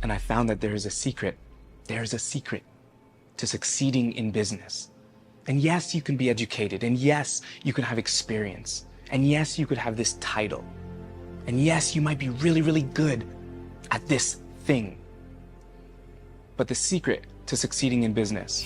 And I found that there is a secret. There's a secret to succeeding in business. And yes, you can be educated. And yes, you can have experience. And yes, you could have this title. And yes, you might be really, really good at this thing. But the secret to succeeding in business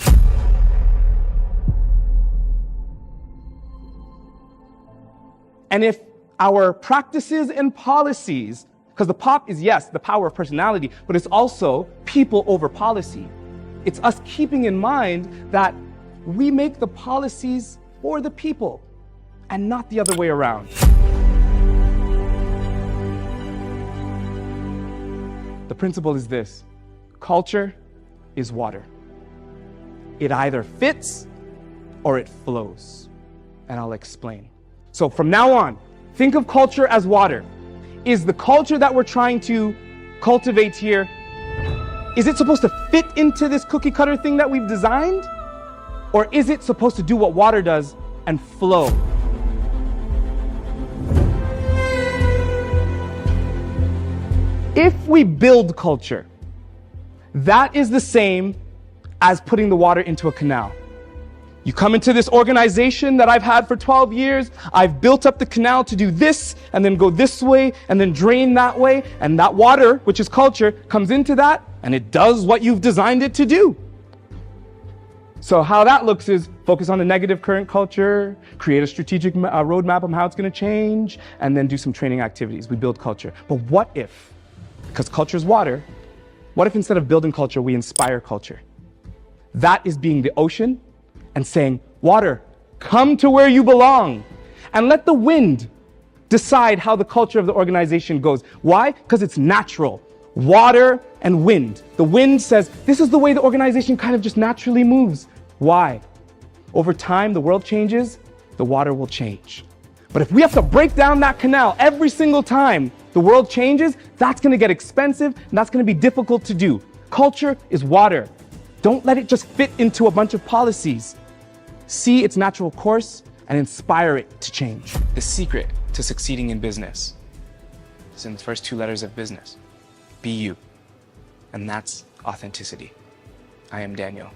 and if our practices and policies, because the pop is, yes, the power of personality, but it's also people over policy. It's us keeping in mind that we make the policies for the people and not the other way around. The principle is this: culture is water. It either fits or it flows. And I'll explain. So from now on, think of culture as water. Is the culture that we're trying to cultivate here, is it supposed to fit into this cookie cutter thing that we've designed? Or is it supposed to do what water does and flow? If we build culture, that is the same as putting the water into a canal. You come into this organization that I've had for 12 years, I've built up the canal to do this, and then go this way, and then drain that way, and that water, which is culture, comes into that, and it does what you've designed it to do. So how that looks is focus on the negative current culture, create a strategic roadmap on how it's going to change, and then do some training activities. We build culture. But what if, because culture is water, what if instead of building culture, we inspire culture? That is being the ocean and saying, water, come to where you belong, and let the wind decide how the culture of the organization goes. Why? Because it's natural. Water and wind. The wind says, this is the way the organization kind of just naturally moves. Why? Over time, the world changes, the water will change. But if we have to break down that canal every single time the world changes, that's going to get expensive, and that's going to be difficult to do. Culture is water. Don't let it just fit into a bunch of policies. See its natural course and inspire it to change. The secret to succeeding in business is in the first two letters of business. Be you. And that's authenticity. I am Daniel.